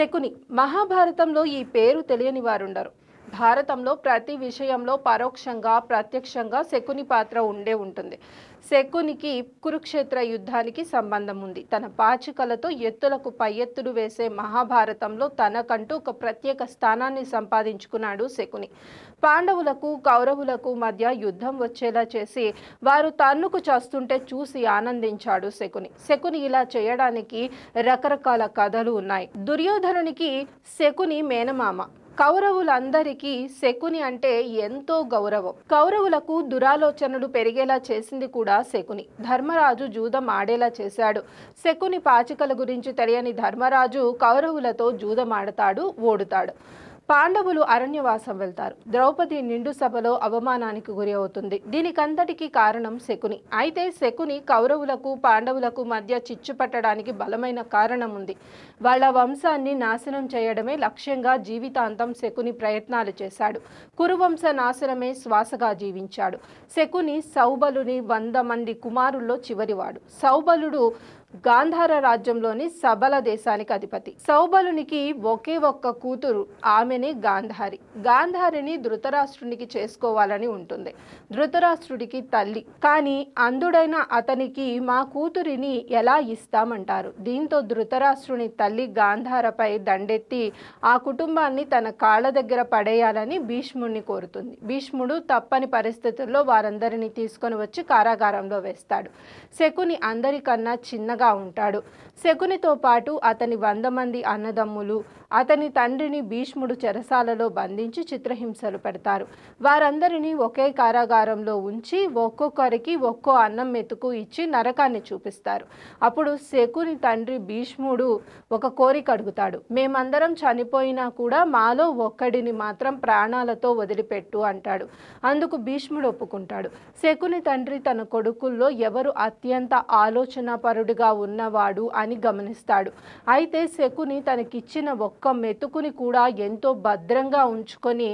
శకుని మహాభారతంలో ఈ పేరు తెలియని వారుండరు. భారతంలో ప్రతి విషయంలో పరోక్షంగా ప్రత్యక్షంగా శకుని పాత్ర ఉంటుంది. శకునికి కురుక్షేత్ర యుద్ధానికి సంబంధం ఉంది. తన పాచికలతో ఎత్తులకు పై ఎత్తులు వేసే మహాభారతంలో తనకంటూ ఒక ప్రత్యేక స్థానాన్ని సంపాదించుకున్నాడు శకుని. పాండవులకు కౌరవులకు మధ్య యుద్ధం వచ్చేలా చేసి వారు తన్నుకు చేస్తుంటే చూసి ఆనందించాడు శకుని. శకుని ఇలా చేయడానికి రకరకాల కథలు ఉన్నాయి. దుర్యోధనునికి శకుని మేనమామ. కౌరవులందరికీ శకుని అంటే ఎంతో గౌరవం. కౌరవులకు దురాలోచనలు పెరిగేలా చేసింది కూడా శకుని. ధర్మరాజు జూదం ఆడేలా చేశాడు. శకుని పాచికల గురించి తెలియని ధర్మరాజు కౌరవులతో జూదం ఆడతాడు, ఓడుతాడు. పాండవులు అరణ్యవాసం వెళ్తారు. ద్రౌపది నిండు సభలో అవమానానికి గురి అవుతుంది. దీనికంతటికీ కారణం శకుని. అయితే శకుని కౌరవులకు పాండవులకు మధ్య చిచ్చు పట్టడానికి బలమైన కారణం ఉంది. వాళ్ళ వంశాన్ని నాశనం చేయడమే లక్ష్యంగా జీవితాంతం శకుని ప్రయత్నాలు చేశాడు. కురువంశ నాశనమే శ్వాసగా జీవించాడు. శకుని సౌబలుని 100 మంది కుమారుల్లో చివరివాడు. సౌబలుడు గాంధార రాజ్యంలోని సబల దేశానికి అధిపతి. సౌబలునికి ఒకే ఒక్క కూతురు, ఆమెనే గాంధారి. గాంధారిని ధృతరాష్ట్రునికి చేసుకోవాలని ఉంటుంది. ధృతరాష్ట్రుడికి తల్లి, కానీ అంధుడైన అతనికి మా కూతురిని ఎలా ఇస్తామంటారు. దీంతో ధృతరాష్ట్రుని తల్లి గాంధారపై దండెత్తి ఆ కుటుంబాన్ని తన కాళ్ళ దగ్గర పడేయాలని భీష్ముడిని కోరుతుంది. భీష్ముడు తప్పని పరిస్థితుల్లో వారందరినీ తీసుకొని వచ్చి కారాగారంలో వేస్తాడు. శకుని అందరికన్నా చిన్నగా ఉంటాడు. శకునితో పాటు అతని 100 మంది అన్నదమ్ములు, అతని తండ్రిని భీష్ముడు చెరసాలలో బంధించి చిత్రహింసలు పెడతారు. వారందరినీ ఒకే కారాగారంలో ఉంచి ఒక్కొక్కరికి ఒక్కో అన్నం మెతుకు ఇచ్చి నరకాన్ని చూపిస్తారు. అప్పుడు శకుని తండ్రి భీష్ముడు ఒక కోరిక అడుగుతాడు. మేమందరం చనిపోయినా కూడా మాలో ఒక్కడిని మాత్రం ప్రాణాలతో వదిలిపెట్టు అంటాడు. అందుకు భీష్ముడు ఒప్పుకుంటాడు. శకుని తండ్రి తన కొడుకుల్లో ఎవరు అత్యంత ఆలోచనాపరుడిగా ఉన్నవాడు అని గమనిస్తాడు. అయితే శకుని తనకిచ్చిన ఒక్క మెతుకుని కూడా ఎంతో భద్రంగా ఉంచుకొని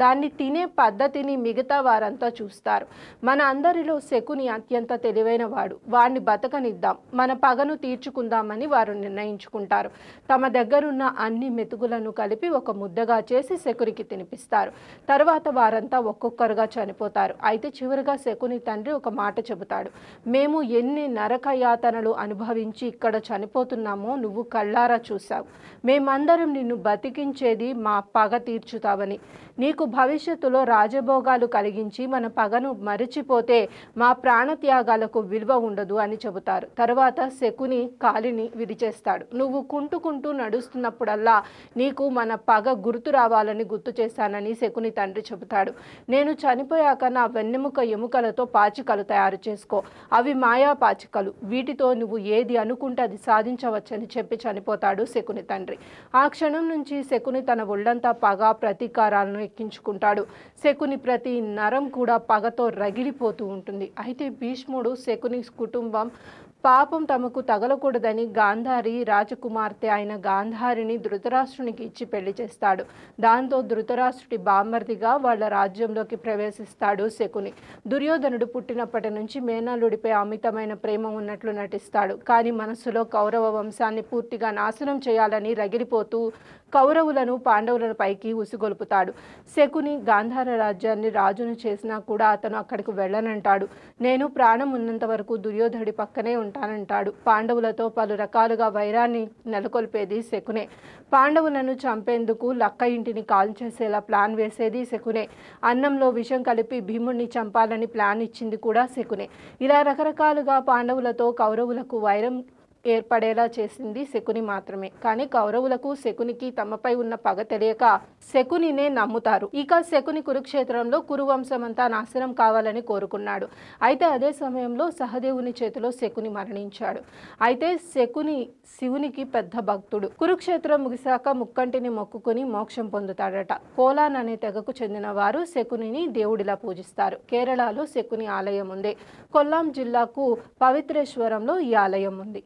దాన్ని తినే పద్ధతిని మిగతా వారంతా చూస్తారు. మన అందరిలో శకుని అత్యంత తెలివైన వాడు, వాడిని బతకనిద్దాం, మన పగను తీర్చుకుందామని వారు నిర్ణయించుకుంటారు. తమ దగ్గరున్న అన్ని మెతుకులను కలిపి ఒక ముద్దగా చేసి శకునికి తినిపిస్తారు. తర్వాత వారంతా ఒక్కొక్కరుగా చనిపోతారు. అయితే చివరిగా శకుని తండ్రి ఒక మాట చెబుతాడు. మేము ఎన్ని నరకయాతనలు అనుభవించి ఇక్కడ చనిపోతున్నామో నువ్వు కళ్ళారా చూశావు. మేమందరం నిన్ను బతికించేది మా పగ తీర్చుతావని. నీకు భవిష్యత్తులో రాజభోగాలు కలిగించి మన పగను మరిచిపోతే మా ప్రాణత్యాగాలకు విలువ ఉండదు అని చెబుతారు. తర్వాత శకుని కాలిని విరిచేస్తాడు. నువ్వు కుంటుకుంటూ నడుస్తున్నప్పుడల్లా నీకు మన పగ గుర్తు రావాలని గుర్తు చేశానని శకుని తండ్రి చెబుతాడు. నేను చనిపోయాక నా వెన్నెముక ఎముకలతో పాచికలు తయారు చేసుకో, అవి మాయా పాచికలు, వీటితో నువ్వు ఏది అనుకుంటే అది సాధించవచ్చని చెప్పి చనిపోతాడు శకుని తండ్రి. ఆ క్షణం నుంచి శకుని తన ఒళ్ళంతా పగ ప్రతీకారాలను ఎక్కించుకుంటాడు. శకుని ప్రతి నరం కూడా పగతో రగిలిపోతూ ఉంటుంది. అయితే భీష్ముడు శకుని కుటుంబం పాపం తమకు తగలకూడదని గాంధారి రాజకుమార్తె అయిన గాంధారిని ధృతరాష్ట్రునికి ఇచ్చి పెళ్లి చేస్తాడు. దాంతో ధృతరాష్ట్రుడి బామ్మర్దిగా వాళ్ళ రాజ్యంలోకి ప్రవేశిస్తాడు శకుని. దుర్యోధనుడు పుట్టినప్పటి నుంచి మేనల్లుడిపై అమితమైన ప్రేమ ఉన్నట్లు నటిస్తాడు. కానీ మనసులో కౌరవ వంశాన్ని పూర్తిగా నాశనం చేయాలని రగిలిపోతూ కౌరవులను పాండవులను పైకి ఉసిగొల్పుతాడు. శకుని గాంధార రాజ్యాన్ని రాజును చేసినా కూడా అతను అక్కడికి వెళ్ళనంటాడు. నేను ప్రాణం ఉన్నంత వరకు దుర్యోధనుడి పక్కనే ఉంటానంటాడు. పాండవులతో పలు రకాలుగా వైరాన్ని నెలకొల్పేది శకునే. పాండవులను చంపేందుకు లక్క ఇంటిని కాల్చేసేలా ప్లాన్ వేసేది శకునే. అన్నంలో విషం కలిపి భీముడిని చంపాలని ప్లాన్ ఇచ్చింది కూడా శకునే. ఇలా రకరకాలుగా పాండవులతో కౌరవులకు వైరం ఏర్పడేలా చేసింది శకుని మాత్రమే. కానీ కౌరవులకు శకునికి తమపై ఉన్న పగ తెలియక శకునినే నమ్ముతారు. ఇక శకుని కురుక్షేత్రంలో కురువంశమంతా నాశనం కావాలని కోరుకున్నాడు. అయితే అదే సమయంలో సహదేవుని చేతిలో శకుని మరణించాడు. అయితే శకుని శివునికి పెద్ద భక్తుడు. కురుక్షేత్రం ముగిశాక ముక్కంటిని మొక్కుకుని మోక్షం పొందుతాడట. కోలాన్ అనే తెగకు చెందిన వారు శకునిని దేవుడిలా పూజిస్తారు. కేరళలో శకుని ఆలయం ఉంది. కొల్లాం జిల్లాకు పవిత్రేశ్వరంలో ఈ ఆలయం ఉంది.